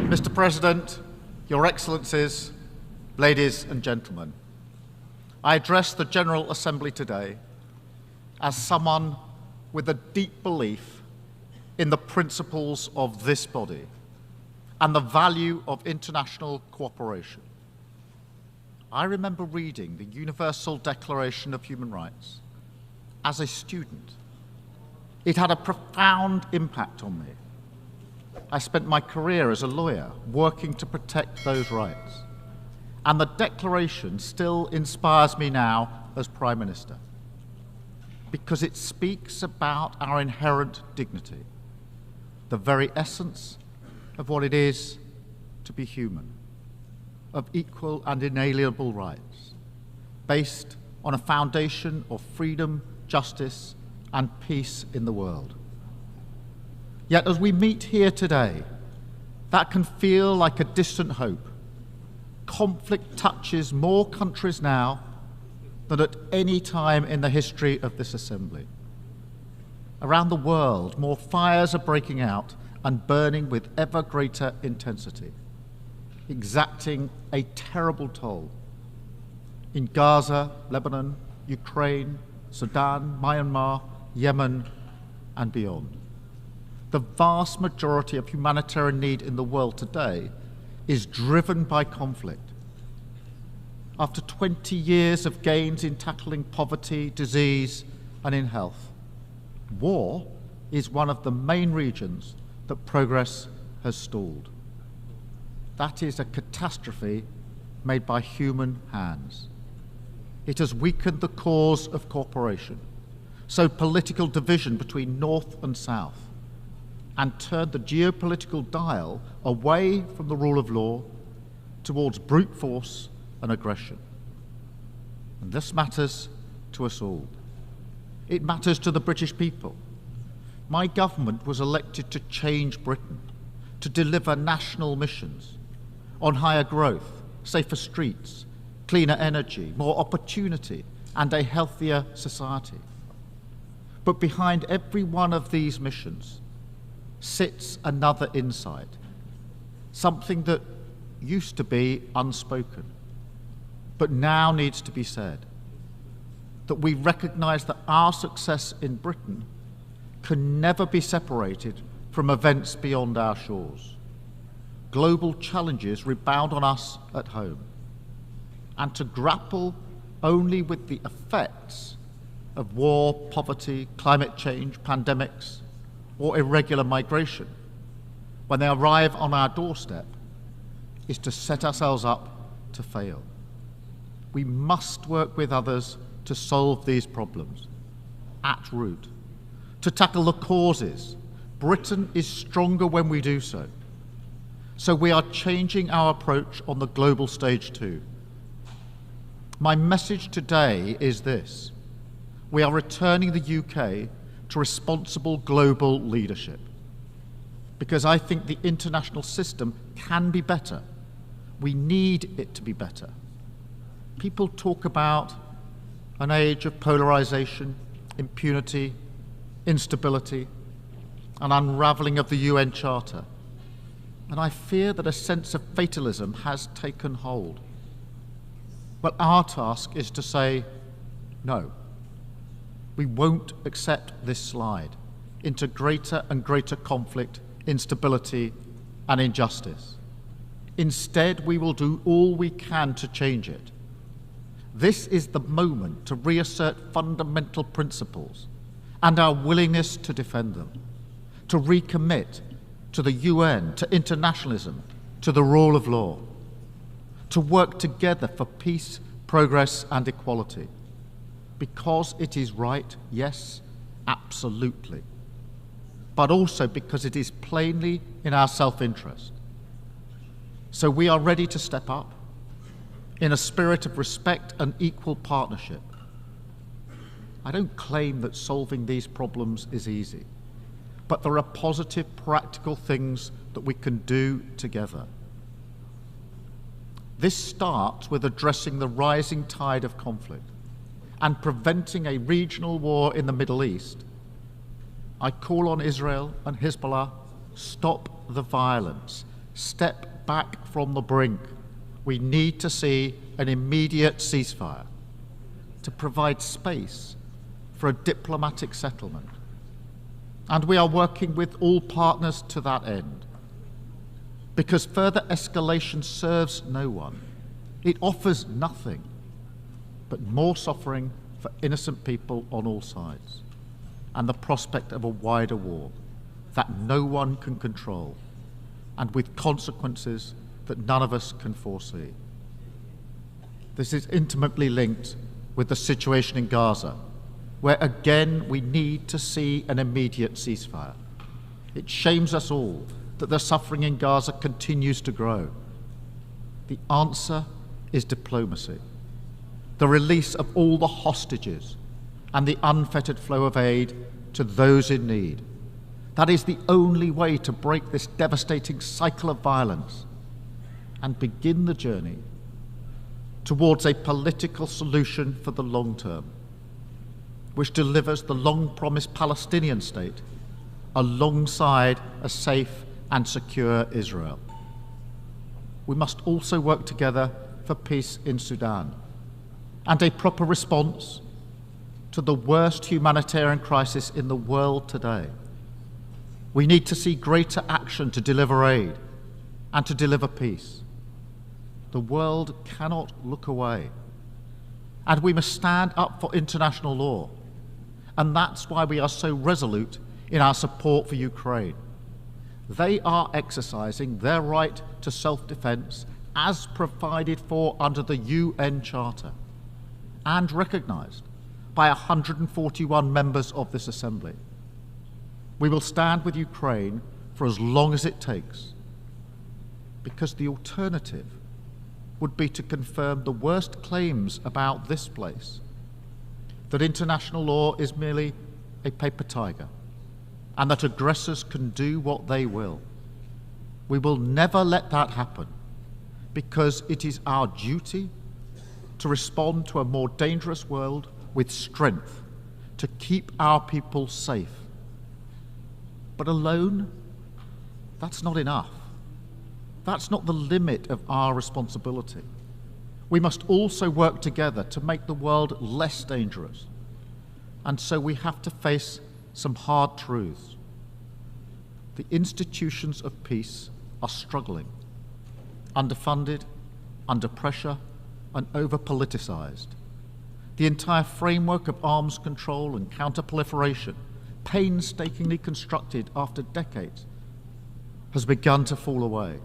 Mr. President, Your Excellencies, ladies and gentlemen, I address the General Assembly today as someone with a deep belief in the principles of this body and the value of international cooperation. I remember reading the Universal Declaration of Human Rights as a student. It had a profound impact on me. I spent my career as a lawyer working to protect those rights. And the Declaration still inspires me now as Prime Minister because it speaks about our inherent dignity, the very essence of what it is to be human, of equal and inalienable rights, based on a foundation of freedom, justice, and peace in the world. Yet as we meet here today, that can feel like a distant hope. Conflict touches more countries now than at any time in the history of this Assembly. Around the world, more fires are breaking out and burning with ever greater intensity, exacting a terrible toll in Gaza, Lebanon, Ukraine, Sudan, Myanmar, Yemen, and beyond. The vast majority of humanitarian need in the world today is driven by conflict. After 20 years of gains in tackling poverty, disease, and in health, war is one of the main regions that progress has stalled. That is a catastrophe made by human hands. It has weakened the cause of cooperation, sowed political division between North and South, and turned the geopolitical dial away from the rule of law towards brute force and aggression. And this matters to us all. It matters to the British people. My government was elected to change Britain, to deliver national missions on higher growth, safer streets, cleaner energy, more opportunity, and a healthier society. But behind every one of these missions sits another insight, something that used to be unspoken, but now needs to be said, that we recognize that our success in Britain can never be separated from events beyond our shores. Global challenges rebound on us at home, and to grapple only with the effects of war, poverty, climate change, pandemics, or irregular migration, when they arrive on our doorstep, is to set ourselves up to fail. We must work with others to solve these problems at root, to tackle the causes. Britain is stronger when we do so. So we are changing our approach on the global stage too. My message today is this: we are returning the UK to responsible global leadership, because I think the international system can be better. We need it to be better. People talk about an age of polarization, impunity, instability, and unraveling of the UN Charter. And I fear that a sense of fatalism has taken hold. But our task is to say, no, we won't accept this slide into greater and greater conflict, instability, and injustice. Instead, we will do all we can to change it. This is the moment to reassert fundamental principles and our willingness to defend them, to recommit to the UN, to internationalism, to the rule of law, to work together for peace, progress, and equality. Because it is right, yes, absolutely, but also because it is plainly in our self-interest. So we are ready to step up in a spirit of respect and equal partnership. I don't claim that solving these problems is easy, but there are positive, practical things that we can do together. This starts with addressing the rising tide of conflict and preventing a regional war in the Middle East. I call on Israel and Hezbollah, stop the violence, step back from the brink. We need to see an immediate ceasefire to provide space for a diplomatic settlement. And we are working with all partners to that end, because further escalation serves no one. It offers nothing but more suffering for innocent people on all sides, and the prospect of a wider war that no one can control, and with consequences that none of us can foresee. This is intimately linked with the situation in Gaza, where again we need to see an immediate ceasefire. It shames us all that the suffering in Gaza continues to grow. The answer is diplomacy, the release of all the hostages and the unfettered flow of aid to those in need. That is the only way to break this devastating cycle of violence and begin the journey towards a political solution for the long term, which delivers the long-promised Palestinian state alongside a safe and secure Israel. We must also work together for peace in Sudan and a proper response to the worst humanitarian crisis in the world today. We need to see greater action to deliver aid and to deliver peace. The world cannot look away, and we must stand up for international law. And that's why we are so resolute in our support for Ukraine. They are exercising their right to self-defense as provided for under the UN Charter and recognized by 141 members of this Assembly. We will stand with Ukraine for as long as it takes, because the alternative would be to confirm the worst claims about this place, that international law is merely a paper tiger and that aggressors can do what they will. We will never let that happen, because it is our duty to respond to a more dangerous world with strength, to keep our people safe. But alone, that's not enough. That's not the limit of our responsibility. We must also work together to make the world less dangerous. And so we have to face some hard truths. The institutions of peace are struggling, underfunded, under pressure, and over-politicized. The entire framework of arms control and counter-proliferation, painstakingly constructed after decades, has begun to fall away.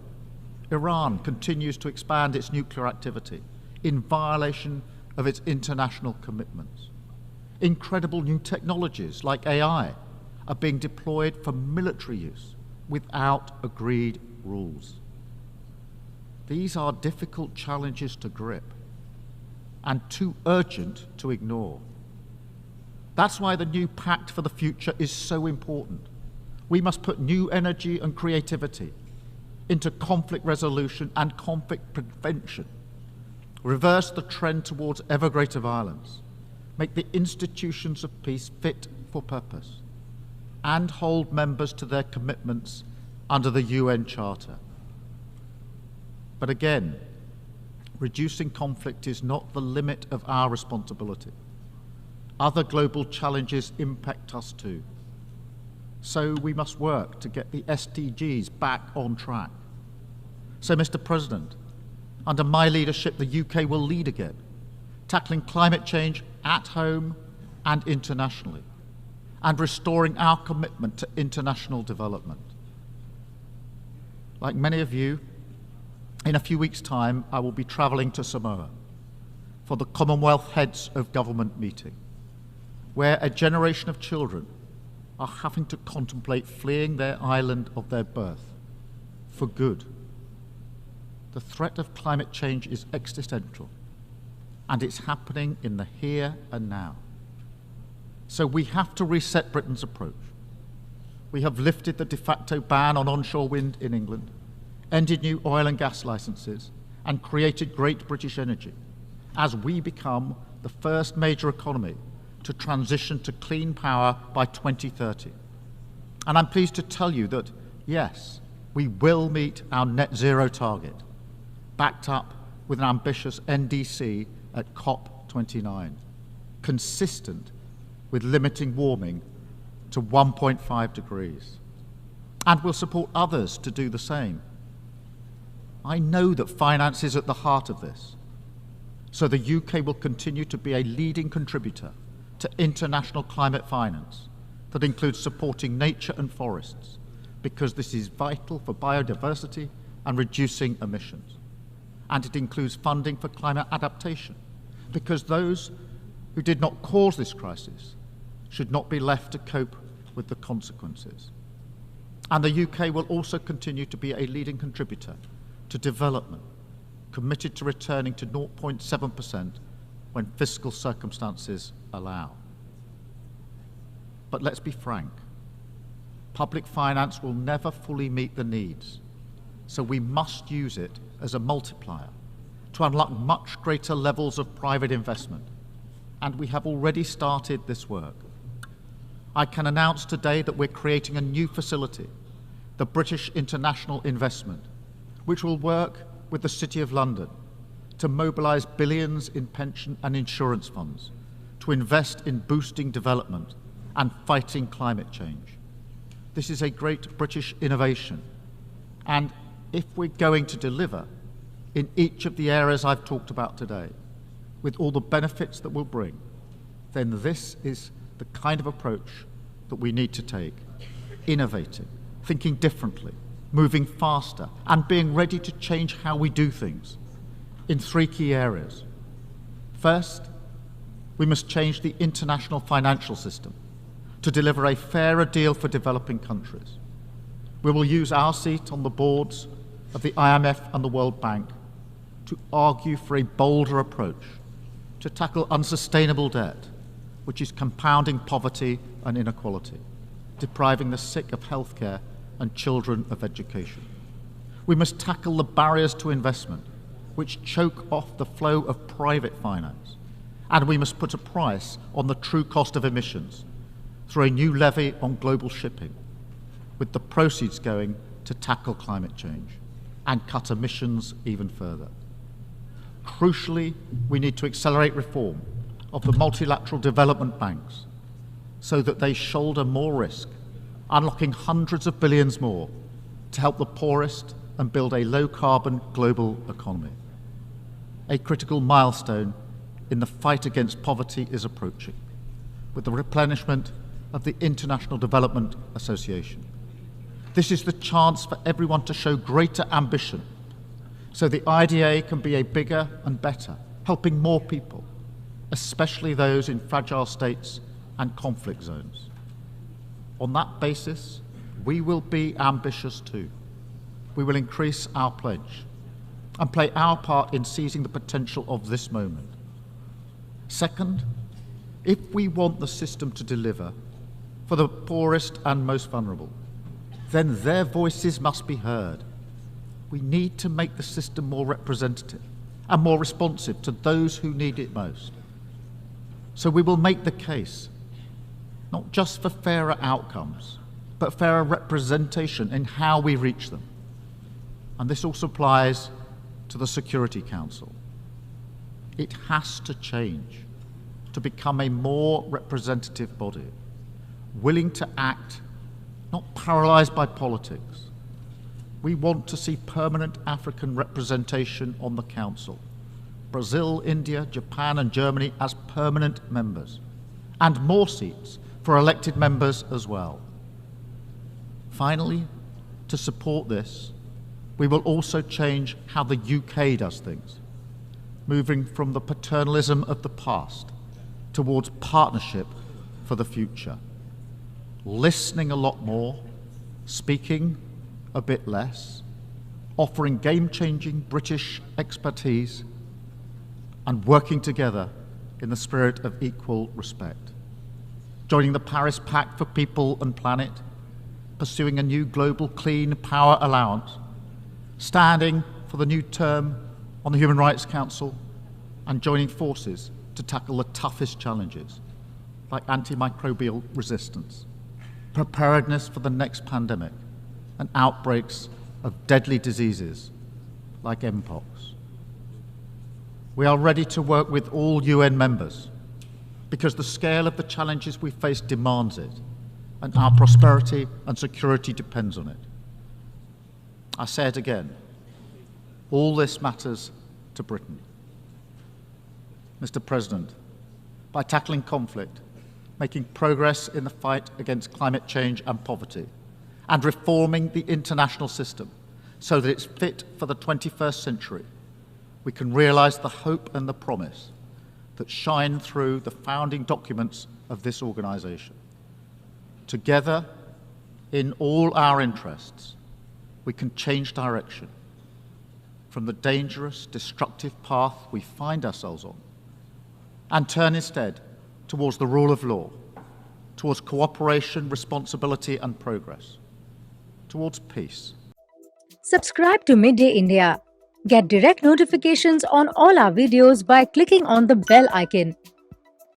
Iran continues to expand its nuclear activity in violation of its international commitments. Incredible new technologies like AI are being deployed for military use without agreed rules. These are difficult challenges to grip and too urgent to ignore. That's why the new Pact for the Future is so important. We must put new energy and creativity into conflict resolution and conflict prevention, reverse the trend towards ever greater violence, make the institutions of peace fit for purpose, and hold members to their commitments under the UN Charter. But again, reducing conflict is not the limit of our responsibility. Other global challenges impact us too. So we must work to get the SDGs back on track. So, Mr. President, under my leadership, the UK will lead again, tackling climate change at home and internationally, and restoring our commitment to international development. Like many of you, in a few weeks' time, I will be travelling to Samoa for the Commonwealth Heads of Government meeting, where a generation of children are having to contemplate fleeing their island of their birth for good. The threat of climate change is existential, and it's happening in the here and now. So we have to reset Britain's approach. We have lifted the de facto ban on onshore wind in England, ended new oil and gas licenses, and created Great British Energy as we become the first major economy to transition to clean power by 2030. And I'm pleased to tell you that, yes, we will meet our net zero target, backed up with an ambitious NDC at COP29, consistent with limiting warming to 1.5 degrees. And we'll support others to do the same. I know that finance is at the heart of this, so the UK will continue to be a leading contributor to international climate finance that includes supporting nature and forests, because this is vital for biodiversity and reducing emissions. And it includes funding for climate adaptation, because those who did not cause this crisis should not be left to cope with the consequences. And the UK will also continue to be a leading contributor to development, committed to returning to 0.7% when fiscal circumstances allow. But let's be frank, public finance will never fully meet the needs, so we must use it as a multiplier to unlock much greater levels of private investment, and we have already started this work. I can announce today that we're creating a new facility, the British International Investment, which will work with the City of London to mobilise billions in pension and insurance funds to invest in boosting development and fighting climate change. This is a great British innovation, and if we're going to deliver in each of the areas I've talked about today, with all the benefits that we'll bring, then this is the kind of approach that we need to take, innovating, thinking differently, moving faster, and being ready to change how we do things in three key areas. First, we must change the international financial system to deliver a fairer deal for developing countries. We will use our seat on the boards of the IMF and the World Bank to argue for a bolder approach to tackle unsustainable debt, which is compounding poverty and inequality, depriving the sick of healthcare and children of education. We must tackle the barriers to investment, which choke off the flow of private finance, and we must put a price on the true cost of emissions through a new levy on global shipping, with the proceeds going to tackle climate change and cut emissions even further. Crucially, we need to accelerate reform of the multilateral development banks so that they shoulder more risk, unlocking hundreds of billions more to help the poorest and build a low-carbon global economy. A critical milestone in the fight against poverty is approaching, with the replenishment of the International Development Association. This is the chance for everyone to show greater ambition, so the IDA can be a bigger and better, helping more people, especially those in fragile states and conflict zones. On that basis, we will be ambitious too. We will increase our pledge and play our part in seizing the potential of this moment. Second, if we want the system to deliver for the poorest and most vulnerable, then their voices must be heard. We need to make the system more representative and more responsive to those who need it most. So we will make the case, not just for fairer outcomes, but fairer representation in how we reach them. And this also applies to the Security Council. It has to change to become a more representative body, willing to act, not paralysed by politics. We want to see permanent African representation on the Council, Brazil, India, Japan and Germany as permanent members, and more seats for elected members as well. Finally, to support this, we will also change how the UK does things, moving from the paternalism of the past towards partnership for the future, listening a lot more, speaking a bit less, offering game-changing British expertise, and working together in the spirit of equal respect. Joining the Paris Pact for People and Planet, pursuing a new global clean power allowance, standing for the new term on the Human Rights Council, and joining forces to tackle the toughest challenges, like antimicrobial resistance, preparedness for the next pandemic, and outbreaks of deadly diseases like Mpox. We are ready to work with all UN members because the scale of the challenges we face demands it, and our prosperity and security depends on it. I say it again, all this matters to Britain. Mr. President, by tackling conflict, making progress in the fight against climate change and poverty, and reforming the international system so that it's fit for the 21st century, we can realise the hope and the promise that shine through the founding documents of this organisation. Together, in all our interests, we can change direction from the dangerous, destructive path we find ourselves on and turn instead towards the rule of law, towards cooperation, responsibility and progress, towards peace. Subscribe to Midday India. Get direct notifications on all our videos by clicking on the bell icon.